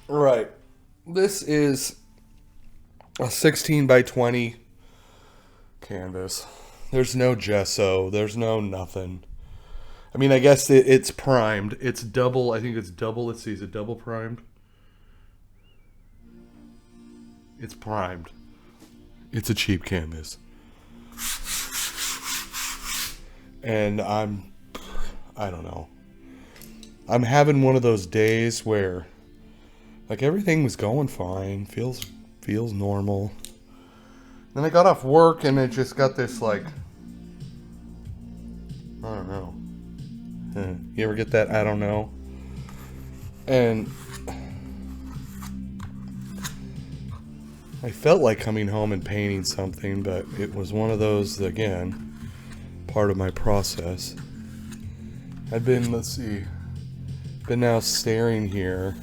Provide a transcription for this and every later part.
Right. This is a 16 by 20 canvas. There's no gesso. There's no nothing. I mean, I guess it's primed. It's double. I think it's double. Let's see. Is it double primed? It's primed. It's a cheap canvas. And I don't know. I'm having one of those days where, like, everything was going fine. Feels normal. Then I got off work and it just got this, like, I don't know. You ever get that? I don't know. And I felt like coming home and painting something, but it was one of those, again, part of my process. I've been, been now staring here,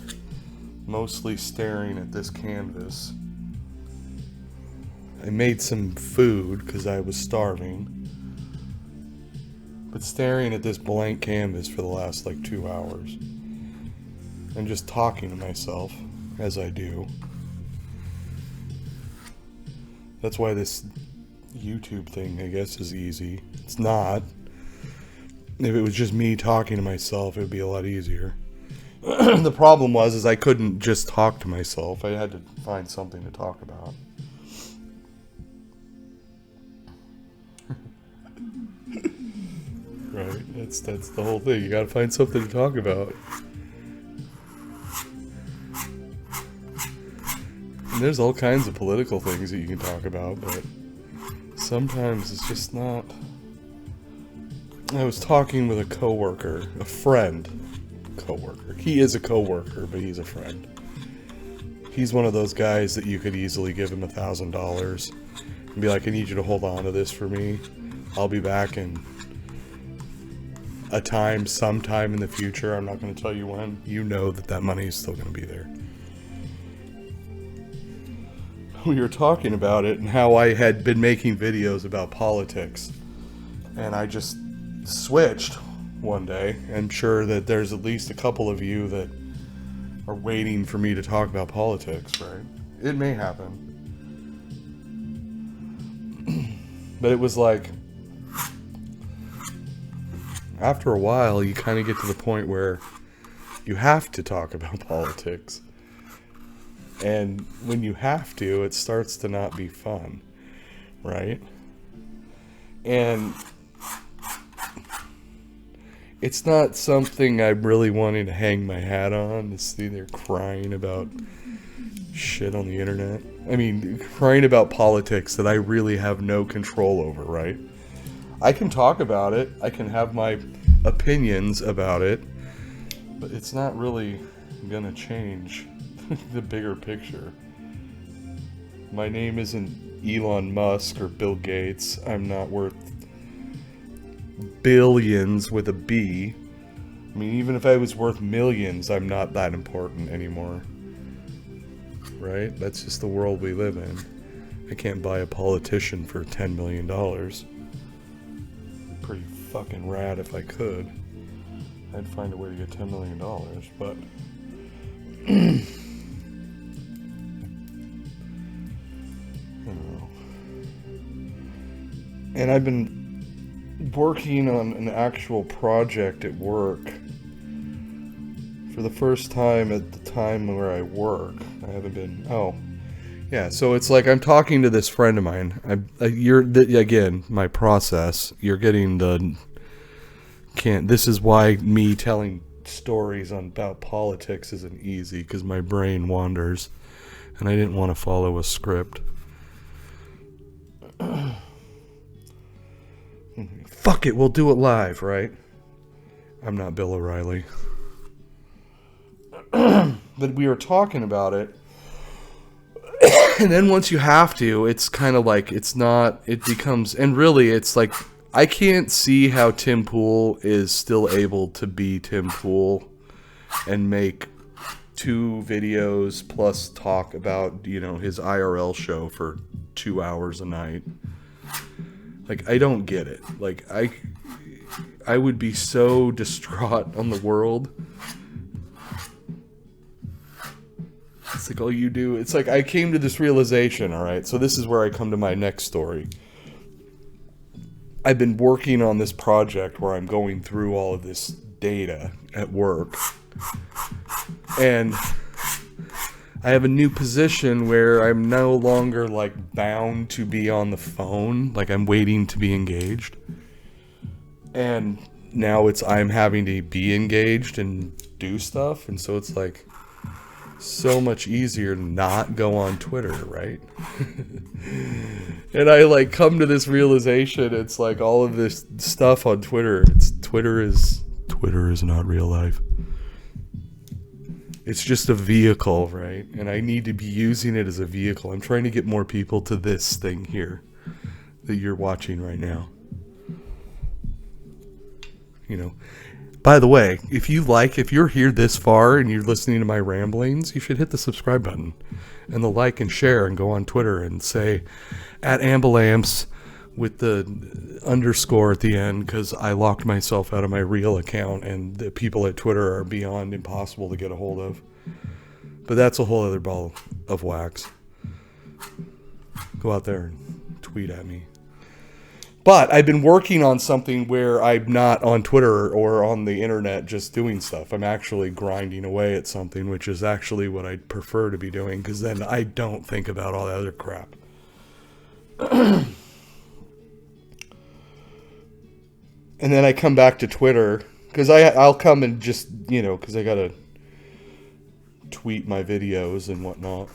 mostly staring at this canvas. I made some food because I was starving, but staring at this blank canvas for the last like 2 hours and just talking to myself as I do. That's why this YouTube thing, I guess, is easy. It's not. If it was just me talking to myself, it would be a lot easier. The problem was I couldn't just talk to myself. I had to find something to talk about. Right? That's the whole thing. You gotta find something to talk about. And there's all kinds of political things that you can talk about, but sometimes it's just not. I was talking with a coworker, a friend. Coworker. He is a coworker, but he's a friend. He's one of those guys that you could easily give him $1,000 and be like, I need you to hold on to this for me. I'll be back in sometime in the future. I'm not going to tell you when. You know that money is still going to be there. We were talking about it and how I had been making videos about politics. And I just switched one day. I'm sure that there's at least a couple of you that are waiting for me to talk about politics, right? It may happen. But it was like, after a while, you kind of get to the point where you have to talk about politics. And when you have to, it starts to not be fun, right? And it's not something I'm really wanting to hang my hat on, to see they're crying about shit on the internet. I mean, crying about politics that I really have no control over, right? I can talk about it, I can have my opinions about it, but it's not really gonna change the bigger picture. My name isn't Elon Musk or Bill Gates. I'm not worth billions with a B. I mean, even if I was worth millions, I'm not that important anymore. Right? That's just the world we live in. I can't buy a politician for $10 million. Pretty fucking rad if I could. I'd find a way to get $10 million, but I don't know. And I've been working on an actual project at work for the first time at the time where I work. I haven't been. Oh, yeah. So it's like I'm talking to this friend of mine. Again, my process. You're getting the. Can't. This is why me telling stories about politics isn't easy, because my brain wanders, and I didn't want to follow a script. Fuck it, we'll do it live, right? I'm not Bill O'Reilly. But we were talking about it. And then once you have to, it's kind of like, it becomes, and really it's like, I can't see how Tim Pool is still able to be Tim Pool and make 2 videos plus talk about, his IRL show for 2 hours a night. Like, I don't get it. Like, I would be so distraught on the world It's like all you do. It's like I came to this realization, all right? So this is where I come to my next story. I've been working on this project where I'm going through all of this data at work. And I have a new position where I'm no longer like bound to be on the phone, like I'm waiting to be engaged. And now I'm having to be engaged and do stuff, and so it's like so much easier to not go on Twitter, right? And I like come to this realization, it's like all of this stuff on Twitter, Twitter is not real life. It's just a vehicle, right? And I need to be using it as a vehicle. I'm trying to get more people to this thing here that you're watching right now. You know, by the way, if you're here this far and you're listening to my ramblings, you should hit the subscribe button and the like and share and go on Twitter and say @Ambulamps with the underscore at the end, because I locked myself out of my real account and the people at Twitter are beyond impossible to get a hold of. But that's a whole other ball of wax. Go out there and tweet at me. But I've been working on something where I'm not on Twitter or on the internet just doing stuff. I'm actually grinding away at something, which is actually what I'd prefer to be doing, because then I don't think about all that other crap. And then I come back to Twitter, because I'll come and just, because I got to tweet my videos and whatnot.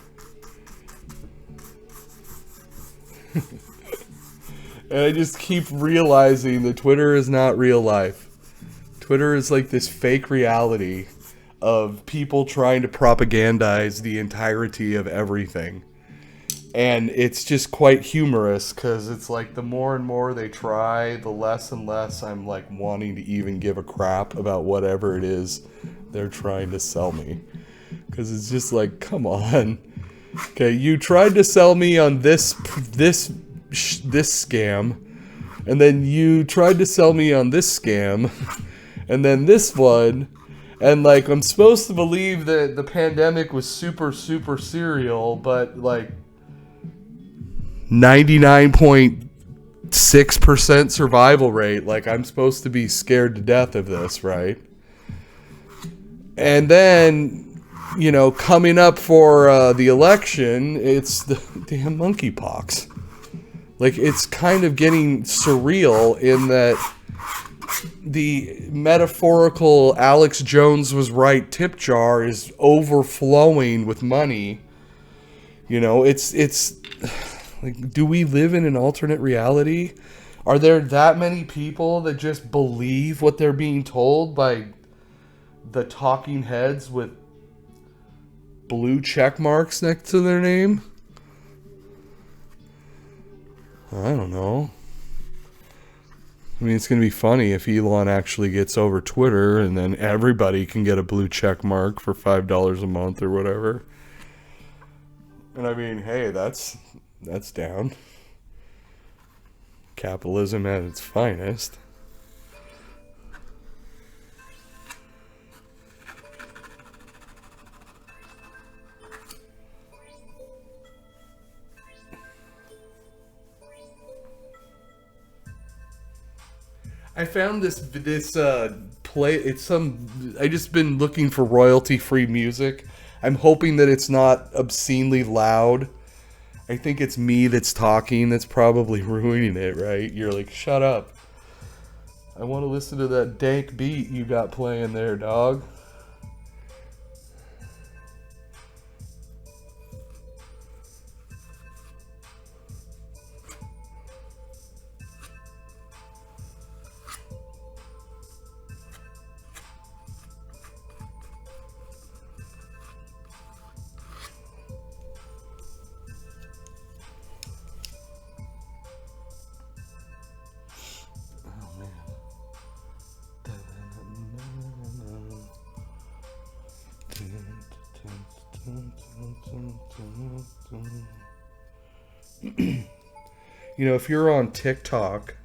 And I just keep realizing that Twitter is not real life. Twitter is like this fake reality of people trying to propagandize the entirety of everything. And it's just quite humorous, because it's like the more and more they try, the less and less I'm like wanting to even give a crap about whatever it is they're trying to sell me. Because it's just like, come on. Okay, you tried to sell me on this scam, and then you tried to sell me on this scam, and then this one, and like I'm supposed to believe that the pandemic was super serial, but like 99.6% survival rate, like I'm supposed to be scared to death of this, right? And then coming up for the election, it's the damn monkeypox. Like, it's kind of getting surreal in that the metaphorical Alex Jones was right tip jar is overflowing with money. It's like, do we live in an alternate reality? Are there that many people that just believe what they're being told by the talking heads with blue check marks next to their name? I don't know. I mean, it's going to be funny if Elon actually gets over Twitter and then everybody can get a blue check mark for $5 a month or whatever. And I mean, hey, that's down. Capitalism at its finest. I found this play. I just been looking for royalty-free music. I'm hoping that it's not obscenely loud. I think it's me that's talking that's probably ruining it, right? You're like, shut up. I want to listen to that dank beat you got playing there, dog. If you're on TikTok,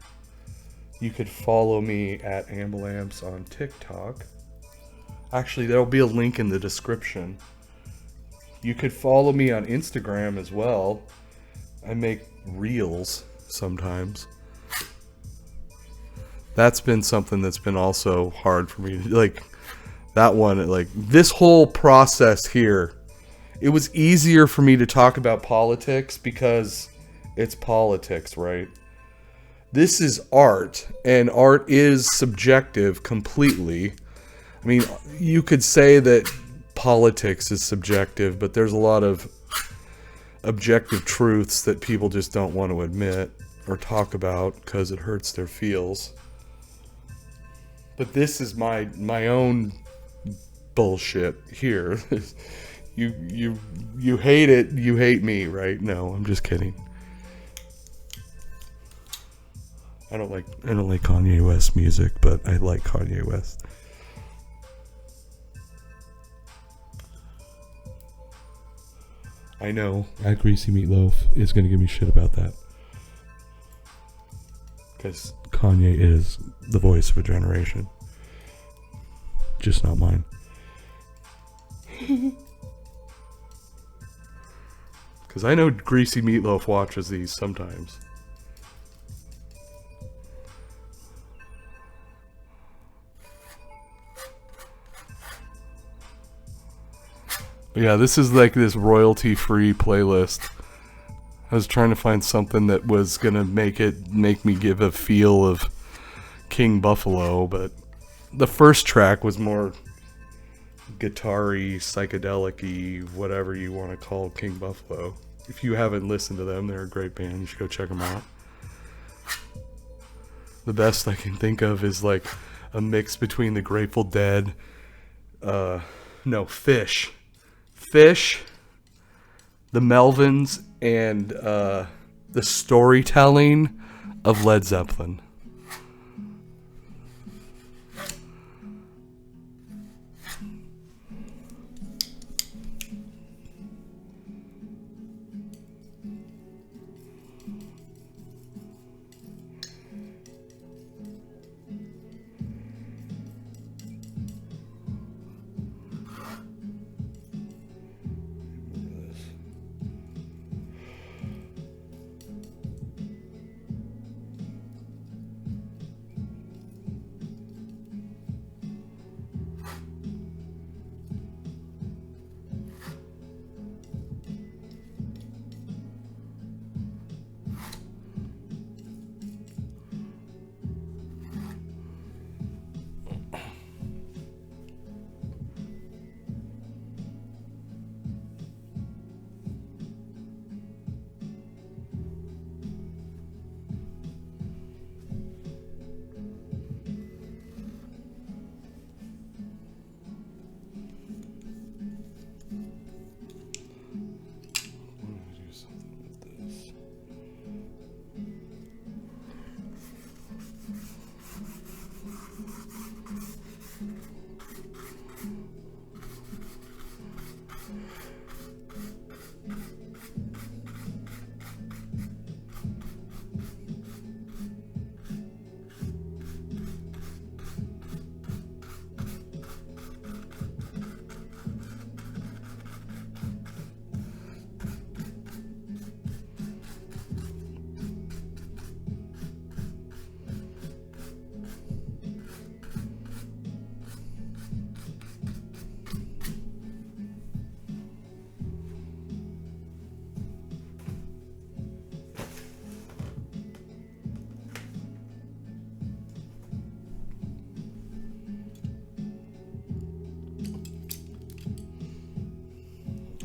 you could follow me at Ambulamps on TikTok. Actually, there'll be a link in the description You could follow me on Instagram as well. I make reels sometimes. That's been something that's been also hard for me. Like, that one, like, this whole process here, it was easier for me to talk about politics because it's politics, right? This is art, and art is subjective completely. I mean, you could say that politics is subjective, but there's a lot of objective truths that people just don't want to admit or talk about because it hurts their feels. But this is my own bullshit here. You hate it, you hate me, right? No, I'm just kidding. I don't like Kanye West music, but I like Kanye West. I know that Greasy Meatloaf is going to give me shit about that. Because Kanye is the voice of a generation. Just not mine. Because I know Greasy Meatloaf watches these sometimes. But yeah, this is like this royalty-free playlist. I was trying to find something that was gonna make me give a feel of King Buffalo, but the first track was more guitar-y, psychedelic-y, whatever you want to call King Buffalo. If you haven't listened to them, they're a great band. You should go check them out. The best I can think of is like a mix between the Grateful Dead, Fish, the Melvins, and the storytelling of Led Zeppelin.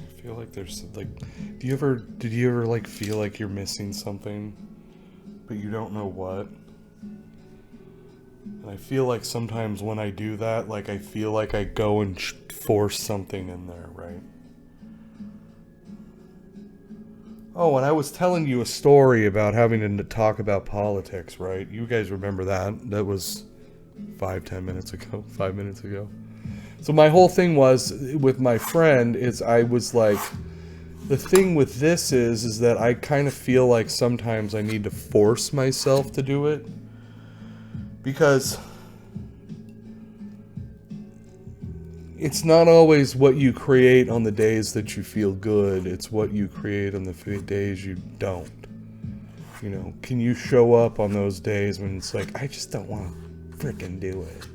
I feel like there's like, did you ever like feel like you're missing something, but you don't know what? And I feel like sometimes when I do that, like I feel like I go and force something in there, right? Oh, and I was telling you a story about having to talk about politics, right? You guys remember that? That was 5 minutes ago. So my whole thing was with my friend is I was like, the thing with this is that I kind of feel like sometimes I need to force myself to do it, because it's not always what you create on the days that you feel good. It's what you create on the days you don't. You know, can you show up on those days when it's like, I just don't want to frickin' do it?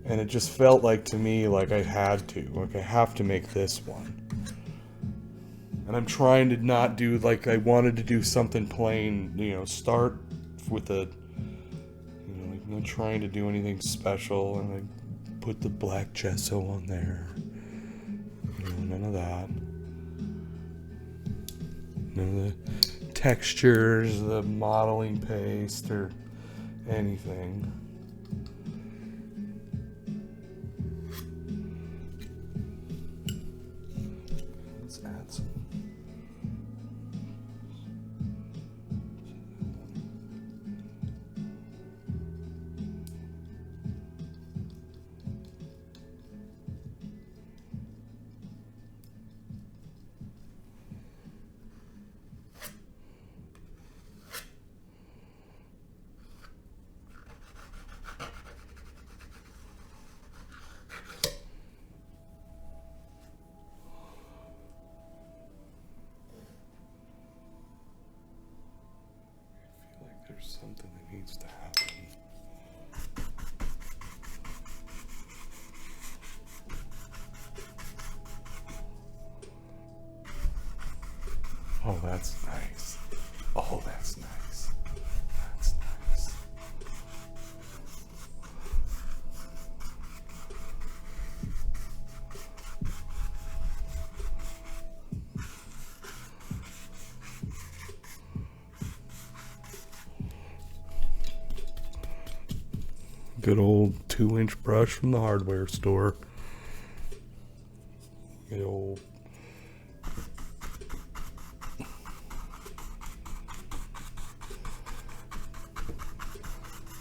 And it just felt like to me like I had to. Like I have to make this one. And I'm trying to not do, like I wanted to do something plain, you know, start with a, you know, like not trying to do anything special. And I put the black gesso on there. You know, none of that. None of the textures, the modeling paste, or anything. Let's add some. There's something that needs to happen. Oh, that's nice. Oh, that's nice. That's nice. Good old 2-inch brush from the hardware store. Good old.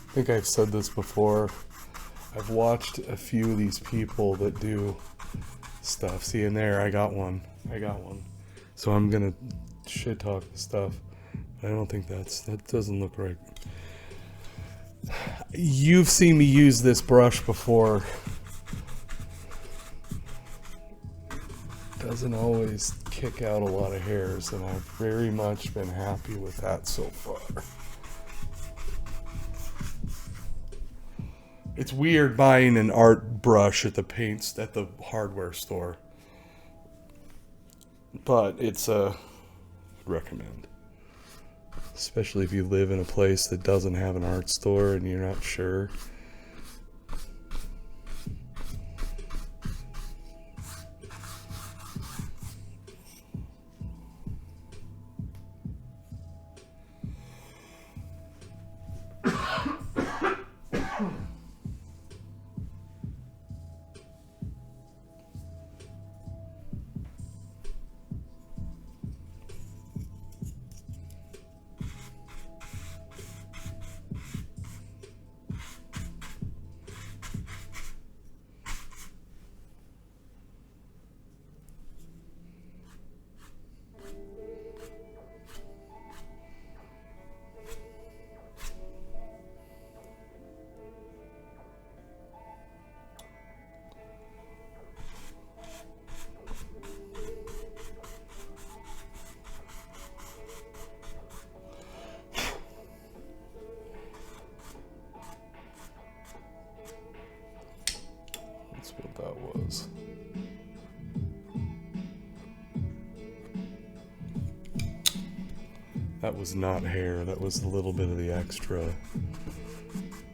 I think I've said this before. I've watched a few of these people that do stuff. See in there, I got one. So I'm gonna shit talk the stuff. I don't think that doesn't look right. You've seen me use this brush before. Doesn't always kick out a lot of hairs, and I've very much been happy with that so far. It's weird buying an art brush at the hardware store, but it's recommend. Especially if you live in a place that doesn't have an art store and you're not sure. That's what that was. That was not hair, that was a little bit of the extra.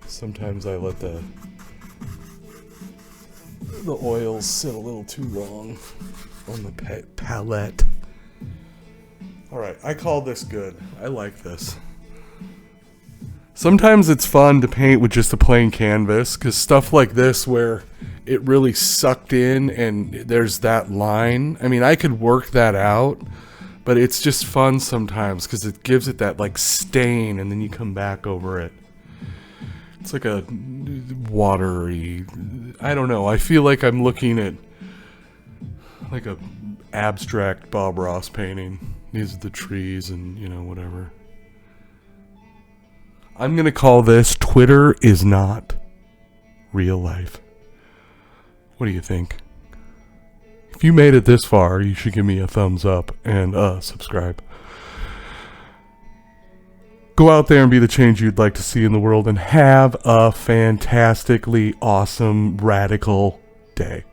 Sometimes I let the oils sit a little too long on the palette. Alright, I call this good. I like this. Sometimes it's fun to paint with just a plain canvas, because stuff like this where it really sucked in and there's that line. I mean, I could work that out, but it's just fun sometimes because it gives it that like stain and then you come back over it. It's like a watery, I don't know. I feel like I'm looking at like a abstract Bob Ross painting. These are the trees and, you know, whatever. I'm going to call this Twitter is not real life. What do you think? If you made it this far, you should give me a thumbs up and subscribe. Go out there and be the change you'd like to see in the world, and have a fantastically awesome, radical day.